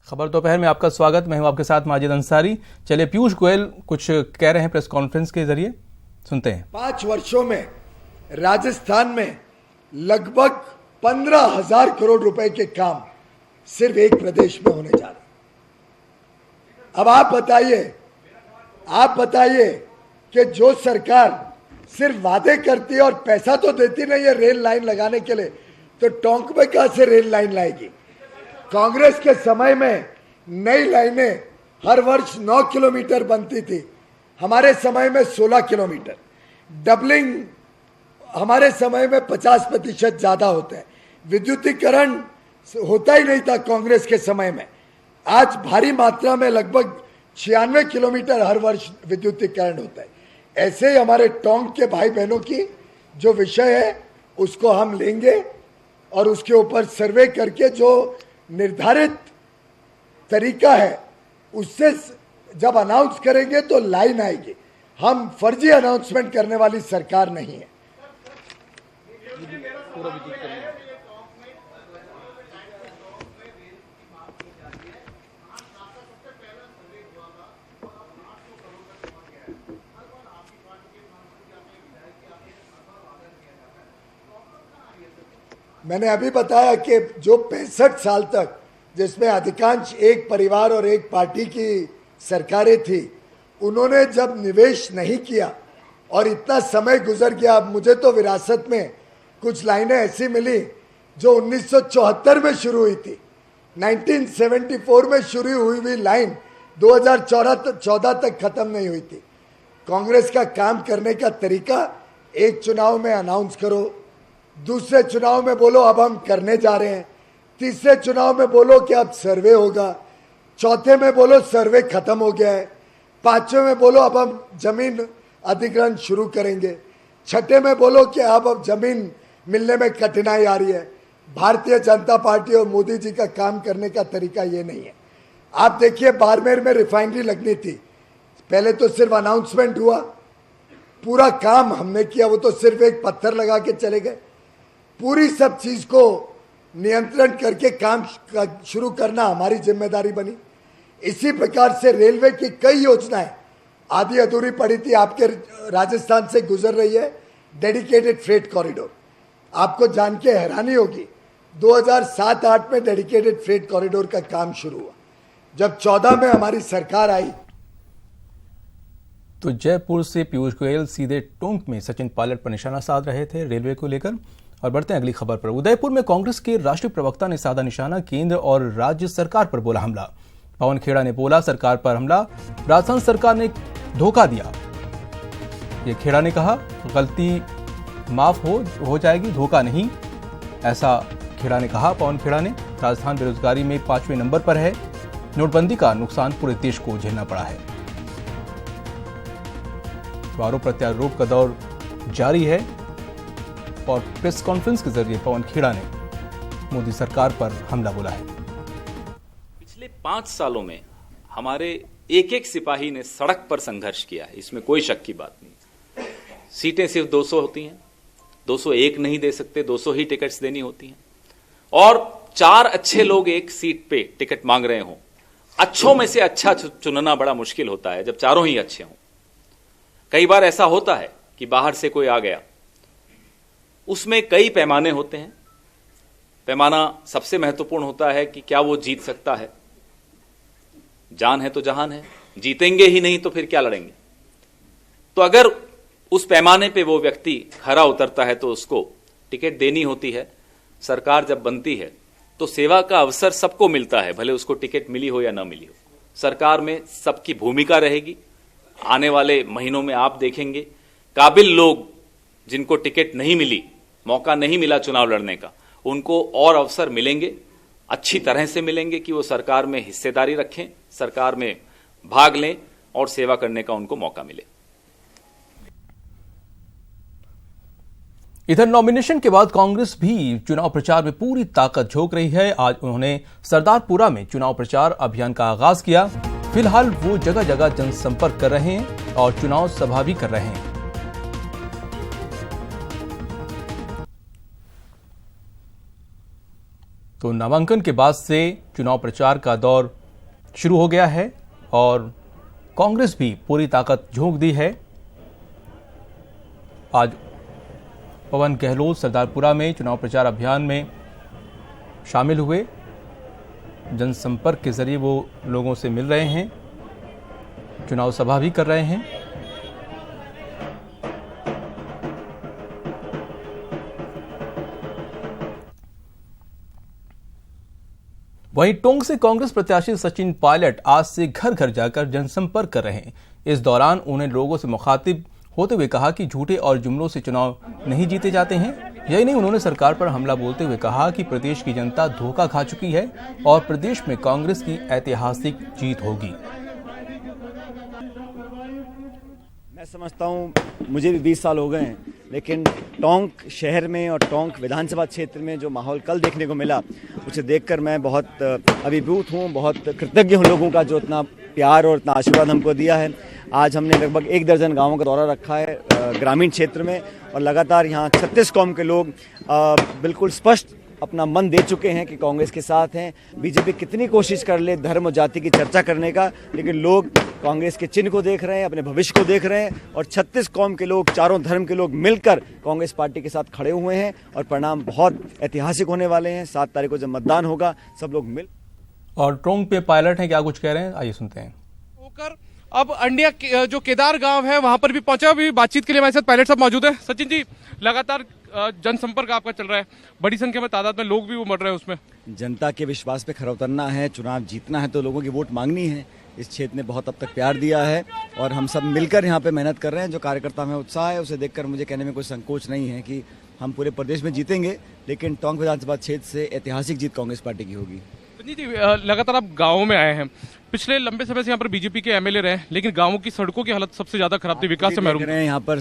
खबर दोपहर में आपका स्वागत। मैं हूं आपके साथ माजिद अंसारी। चलिए, पीयूष गोयल कुछ कह रहे हैं प्रेस कॉन्फ्रेंस के जरिए, सुनते हैं। 5 वर्षों में राजस्थान में लगभग 15,000 करोड़ रुपए के काम सिर्फ एक प्रदेश में होने जा रहे। अब आप बताइए कि जो सरकार सिर्फ वादे करती है और पैसा तो देती नहीं है रेल लाइन लगाने के लिए, तो टोंक में कहां से रेल लाइन लाएगी? कांग्रेस के समय में नई लाइनें हर वर्ष 9 किलोमीटर बनती थी, हमारे समय में 16 किलोमीटर। डबलिंग हमारे समय में 50% ज्यादा होता है। विद्युतीकरण होता ही नहीं था कांग्रेस के समय में। आज भारी मात्रा में लगभग 96 किलोमीटर हर वर्ष विद्युतीकरण होता है। ऐसे ही हमारे टोंक के भाई बहनों की जो विषय है उसको हम लेंगे और उसके ऊपर सर्वे करके जो निर्धारित तरीका है उससे जब अनाउंस करेंगे तो लाइन आएगी। हम फर्जी अनाउंसमेंट करने वाली सरकार नहीं है। मैंने अभी बताया कि जो 65 साल तक जिसमें अधिकांश एक परिवार और एक पार्टी की सरकारें थी, उन्होंने जब निवेश नहीं किया और इतना समय गुजर गया। मुझे तो विरासत में कुछ लाइनें ऐसी मिली जो 1974 में शुरू हुई थी। 1974 में शुरू हुई लाइन 2014 तक खत्म नहीं हुई थी। कांग्रेस का काम करने का तरीका, एक चुनाव में अनाउंस करो, दूसरे चुनाव में बोलो अब हम करने जा रहे हैं, तीसरे चुनाव में बोलो कि अब सर्वे होगा, चौथे में बोलो सर्वे खत्म हो गया है, पांचवें में बोलो अब हम जमीन अधिग्रहण शुरू करेंगे, छठे में बोलो कि अब जमीन मिलने में कठिनाई आ रही है। भारतीय जनता पार्टी और मोदी जी का काम करने का तरीका ये नहीं है। आप देखिए, बाड़मेर में रिफाइनरी लगनी थी, पहले तो सिर्फ अनाउंसमेंट हुआ, पूरा काम हमने किया, वो तो सिर्फ एक पत्थर लगा के चले गए। पूरी सब चीज को नियंत्रण करके काम शुरू करना हमारी जिम्मेदारी बनी। इसी प्रकार से रेलवे की कई योजनाएं आधी अधूरी पड़ी थी, आपके राजस्थान से गुजर रही है डेडिकेटेड फ्रेट कॉरिडोर। आपको जान के हैरानी होगी, 2007-8 में डेडिकेटेड फ्रेट कॉरिडोर का काम शुरू हुआ। जब 14 में हमारी सरकार आई तो जयपुर से पीयूष गोयल सीधे टोंक में सचिन पायलट पर निशाना साध रहे थे रेलवे को लेकर। और बढ़ते हैं अगली खबर पर। उदयपुर में कांग्रेस के राष्ट्रीय प्रवक्ता ने साधा निशाना, केंद्र और राज्य सरकार पर बोला हमला। पवन खेड़ा ने बोला सरकार पर हमला, राजस्थान सरकार ने धोखा दिया। ये खेड़ा ने कहा गलती माफ हो जाएगी, धोखा नहीं, ऐसा खेड़ा ने कहा। पवन खेड़ा ने राजस्थान बेरोजगारी में 5वें नंबर पर है, नोटबंदी का नुकसान पूरे देश को झेलना पड़ा है। आरोप प्रत्यारोप का दौर जारी है और प्रेस कॉन्फ्रेंस के जरिए पवन खेड़ा ने मोदी सरकार पर हमला बोला है। पिछले 5 सालों में हमारे एक एक सिपाही ने सड़क पर संघर्ष किया है, इसमें कोई शक की बात नहीं। सीटें सिर्फ 200 होती हैं, 201 नहीं दे सकते, 200 ही टिकट्स देनी होती हैं। और 4 अच्छे लोग एक सीट पे टिकट मांग रहे हों, अच्छों में से अच्छा चुनना बड़ा मुश्किल होता है जब चारों ही अच्छे हों। कई बार ऐसा होता है कि बाहर से कोई आ गया, उसमें कई पैमाने होते हैं। पैमाना सबसे महत्वपूर्ण होता है कि क्या वो जीत सकता है। जान है तो जहान है, जीतेंगे ही नहीं तो फिर क्या लड़ेंगे। तो अगर उस पैमाने पे वो व्यक्ति खरा उतरता है तो उसको टिकट देनी होती है। सरकार जब बनती है तो सेवा का अवसर सबको मिलता है, भले उसको टिकट मिली हो या ना मिली हो। सरकार में सबकी भूमिका रहेगी। आने वाले महीनों में आप देखेंगे काबिल लोग जिनको टिकट नहीं मिली, मौका नहीं मिला चुनाव लड़ने का, उनको और अवसर मिलेंगे, अच्छी तरह से मिलेंगे कि वो सरकार में हिस्सेदारी रखें, सरकार में भाग लें और सेवा करने का उनको मौका मिले। इधर नॉमिनेशन के बाद कांग्रेस भी चुनाव प्रचार में पूरी ताकत झोंक रही है। आज उन्होंने सरदारपुरा में चुनाव प्रचार अभियान का आगाज किया। फिलहाल वो जगह जगह जनसंपर्क कर रहे हैं और चुनाव सभा भी कर रहे हैं। तो नामांकन के बाद से चुनाव प्रचार का दौर शुरू हो गया है और कांग्रेस भी पूरी ताकत झोंक दी है। आज पवन गहलोत सरदारपुरा में चुनाव प्रचार अभियान में शामिल हुए। जनसंपर्क के जरिए वो लोगों से मिल रहे हैं, चुनाव सभा भी कर रहे हैं। वहीं टोंक से कांग्रेस प्रत्याशी सचिन पायलट आज से घर घर जाकर जनसंपर्क कर रहे हैं। इस दौरान उन्हें लोगों से मुखातिब होते हुए कहा कि झूठे और जुमलों से चुनाव नहीं जीते जाते हैं। यही नहीं, उन्होंने सरकार पर हमला बोलते हुए कहा कि प्रदेश की जनता धोखा खा चुकी है और प्रदेश में कांग्रेस की ऐतिहासिक जीत होगी। मैं समझता हूँ, मुझे भी 20 साल हो गए हैं, लेकिन टोंक शहर में और टोंक विधानसभा क्षेत्र में जो माहौल कल देखने को मिला, उसे देखकर मैं बहुत अभिभूत हूँ, बहुत कृतज्ञ हूँ लोगों का जो इतना प्यार और इतना आशीर्वाद हमको दिया है। आज हमने लगभग 1 दर्जन गांवों का दौरा रखा है ग्रामीण क्षेत्र में और लगातार यहाँ 36 कौम के लोग बिल्कुल स्पष्ट अपना मन दे चुके हैं कि कांग्रेस के साथ हैं। बीजेपी कितनी कोशिश कर ले धर्म और जाति की चर्चा करने का, लेकिन लोग कांग्रेस के चिन्ह को देख रहे हैं, अपने भविष्य को देख रहे हैं और 36 कौम के लोग, चारों धर्म के लोग मिलकर कांग्रेस पार्टी के साथ खड़े हुए हैं और परिणाम बहुत ऐतिहासिक होने वाले हैं। 7 तारीख को जब मतदान होगा, सब लोग मिल। और टोंक पे पायलट हैं, क्या कुछ कह रहे हैं, आइए सुनते हैं। होकर अब अंडिया जो केदार गांव है वहां पर भी पहुंचा। अभी बातचीत के लिए हमारे साथ पायलट साहब मौजूद है। सचिन जी, लगातार जनसंपर्क आपका चल रहा है, बड़ी संख्या में तादाद में लोग भी उमड़ रहे हैं उसमें। जनता के विश्वास पे खरा उतरना है, चुनाव जीतना है तो लोगों की वोट मांगनी है। इस क्षेत्र ने बहुत अब तक प्यार दिया है और हम सब मिलकर यहाँ पे मेहनत कर रहे हैं। जो कार्यकर्ता में उत्साह है उसे देखकर मुझे कहने में कोई संकोच नहीं है कि हम पूरे प्रदेश में जीतेंगे, लेकिन टोंक विधानसभा क्षेत्र से ऐतिहासिक जीत कांग्रेस पार्टी की होगी। जी, लगातार आप गाँव में आए हैं, पिछले लंबे समय से यहाँ पर बीजेपी के एमएलए रहे, लेकिन गाँवों की सड़कों की हालत सबसे ज्यादा खराब थी, विकास से महरूम रहे हैं। यहाँ पर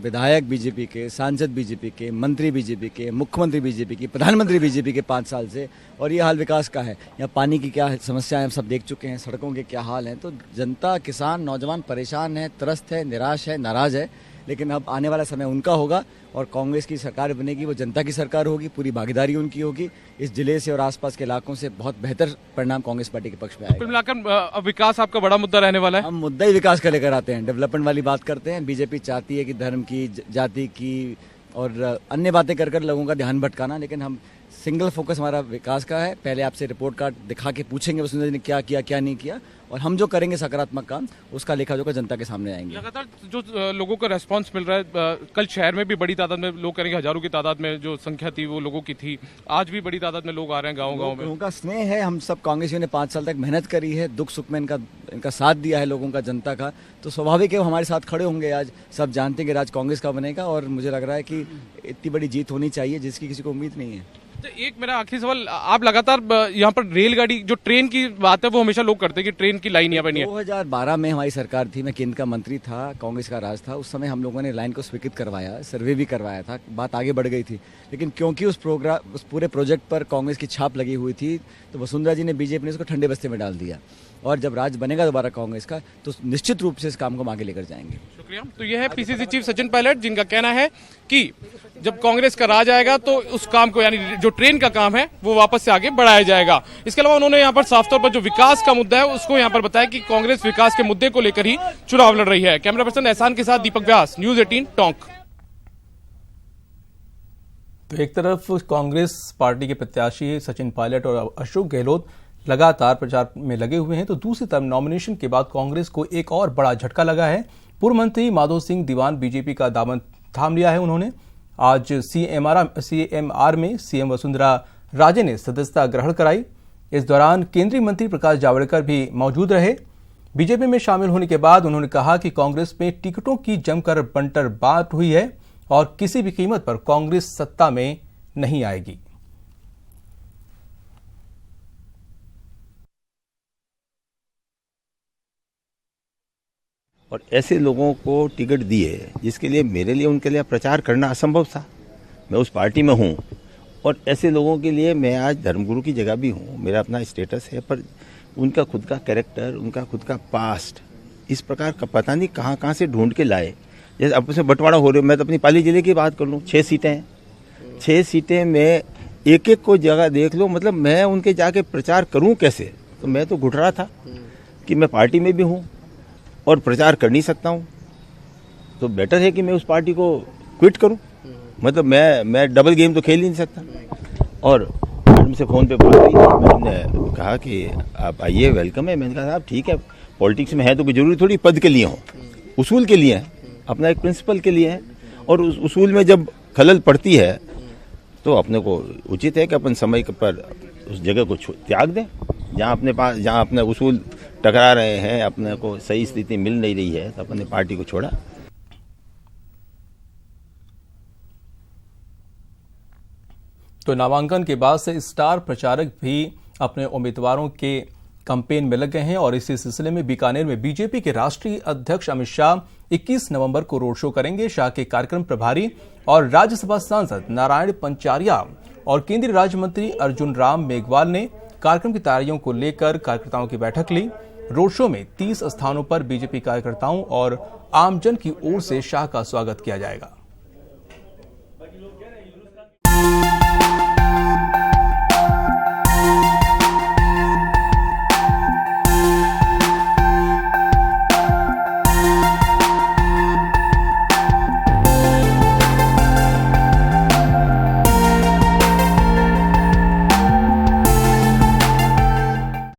विधायक बीजेपी के, सांसद बीजेपी के, मंत्री बीजेपी के, मुख्यमंत्री बीजेपी की, प्रधानमंत्री बीजेपी के 5 साल से, और ये हाल विकास का है। यहाँ पानी की क्या समस्याएं हम सब देख चुके हैं, सड़कों के क्या हाल हैं। तो जनता, किसान, नौजवान परेशान है, त्रस्त है, निराश है, नाराज है, लेकिन अब आने वाला समय उनका होगा और कांग्रेस की सरकार बनेगी, वो जनता की सरकार होगी, पूरी भागीदारी उनकी होगी। इस जिले से और आसपास के इलाकों से बहुत बेहतर परिणाम कांग्रेस पार्टी के पक्ष में आएगा। कुल मिलाकर विकास आपका बड़ा मुद्दा रहने वाला है। हम मुद्दा ही विकास का लेकर आते हैं, डेवलपमेंट वाली बात करते हैं। बीजेपी चाहती है कि धर्म की, जाति की और अन्य बातें कर लोगों का ध्यान भटकाना, लेकिन हम सिंगल फोकस हमारा विकास का है। पहले आपसे रिपोर्ट कार्ड दिखा के पूछेंगे वसुंधरा जी ने क्या किया, क्या नहीं किया, और हम जो करेंगे सकारात्मक काम, उसका लेखा जोखा जनता के सामने आएंगे। लगातार जो लोगों का रेस्पॉन्स मिल रहा है, कल शहर में भी बड़ी तादाद में लोग करेंगे, हजारों की तादाद में जो संख्या थी वो लोगों की थी, आज भी बड़ी तादाद में लोग आ रहे हैं गाँव में। लोगों का स्नेह है, हम सब कांग्रेसियों ने 5 साल तक मेहनत करी है, दुख सुख में इनका साथ दिया है लोगों का, जनता का, तो स्वाभाविक है वो हमारे साथ खड़े होंगे। आज सब जानते हैं कि राज कांग्रेस का बनेगा और मुझे लग रहा है कि इतनी बड़ी जीत होनी चाहिए जिसकी किसी को उम्मीद नहीं है। तो एक मेरा आखिरी सवाल, आप लगातार यहाँ पर रेलगाड़ी, जो ट्रेन की बात है वो हमेशा लोग करते हैं कि ट्रेन की लाइन यहाँ पर नहीं है। 2012 में हमारी सरकार थी, मैं केंद्र का मंत्री था, कांग्रेस का राज था, उस समय हम लोगों ने लाइन को स्वीकृत करवाया, सर्वे भी करवाया था, बात आगे बढ़ गई थी, लेकिन क्योंकि उस पूरे प्रोजेक्ट पर कांग्रेस की छाप लगी हुई थी, तो वसुंधरा जी ने, बीजेपी ने उसको ठंडे बस्ते में डाल दिया। और जब राज बनेगा दोबारा कांग्रेस का, तो निश्चित रूप से इस काम को हम आगे लेकर जाएंगे। शुक्रिया। तो यह है पीसीसी चीफ सचिन पायलट, जिनका कहना है कि जब कांग्रेस का राज आएगा तो उस काम को, यानी जो ट्रेन का काम है, वो वापस से आगे बढ़ाया जाएगा। इसके अलावा उन्होंने यहाँ पर साफ तौर पर जो विकास का मुद्दा है उसको यहाँ पर बताया कि कांग्रेस विकास के मुद्दे को लेकर ही चुनाव लड़ रही है। कैमरा पर्सन एहसान के साथ दीपक व्यास, न्यूज़ 18 टोंक। तो एक तरफ कांग्रेस पार्टी के प्रत्याशी सचिन पायलट और अशोक गहलोत लगातार प्रचार में लगे हुए हैं, तो दूसरी तरफ नॉमिनेशन के बाद कांग्रेस को एक और बड़ा झटका लगा है। पूर्व मंत्री माधो सिंह दीवान बीजेपी का दामन थाम लिया है। उन्होंने आज सीएमआर में सीएम वसुंधरा राजे ने सदस्यता ग्रहण कराई। इस दौरान केंद्रीय मंत्री प्रकाश जावड़ेकर भी मौजूद रहे। बीजेपी में शामिल होने के बाद उन्होंने कहा कि कांग्रेस में टिकटों की जमकर बंटर बांट हुई है और किसी भी कीमत पर कांग्रेस सत्ता में नहीं आएगी। और ऐसे लोगों को टिकट दिए जिसके लिए मेरे लिए, उनके लिए प्रचार करना असंभव था। मैं उस पार्टी में हूँ और ऐसे लोगों के लिए मैं आज धर्मगुरु की जगह भी हूँ, मेरा अपना स्टेटस है, पर उनका खुद का कैरेक्टर, उनका खुद का पास्ट इस प्रकार का पता नहीं कहाँ कहाँ से ढूंढ के लाए। जैसे अब से बंटवारा हो रहे हो, मैं तो अपनी पाली जिले की बात कर लूँ, 6 सीटें हैं, 6 सीटें में एक एक को जगह देख लो, मतलब मैं उनके जाके प्रचार करूं कैसे? तो मैं तो घुट रहा था कि मैं पार्टी में भी हूं और प्रचार कर नहीं सकता हूं, तो बेटर है कि मैं उस पार्टी को क्विट करूं। मतलब मैं डबल गेम तो खेल ही नहीं सकता। और मैडम से फ़ोन पे बात हुई, मैडम ने कहा कि आप आइए, वेलकम है। मैंने कहा साहब ठीक है, पॉलिटिक्स में है तो कोई जरूरी थोड़ी पद के लिए हो, उसूल के लिए है, अपना एक प्रिंसिपल के लिए है। और उस उसूल में जब खलल पड़ती है तो अपने को उचित है कि अपन समय पर उस जगह को त्याग दें जहाँ अपने उसूल टकरा रहे हैं, अपने को सही स्थिति मिल नहीं रही है, तो अपने पार्टी को छोड़ा। तो नामांकन के बाद से स्टार प्रचारक भी अपने उम्मीदवारों के कैंपेन में लग गए हैं और इसी सिलसिले में बीकानेर में बीजेपी के राष्ट्रीय अध्यक्ष अमित शाह 21 नवंबर को रोड शो करेंगे। शाह के कार्यक्रम प्रभारी और राज्यसभा सांसद नारायण पंचारिया और केंद्रीय राज्य मंत्री अर्जुन राम मेघवाल ने कार्यक्रम की तैयारियों को लेकर कार्यकर्ताओं की बैठक ली। रोड शो में 30 स्थानों पर बीजेपी कार्यकर्ताओं और आमजन की ओर से शाह का स्वागत किया जाएगा।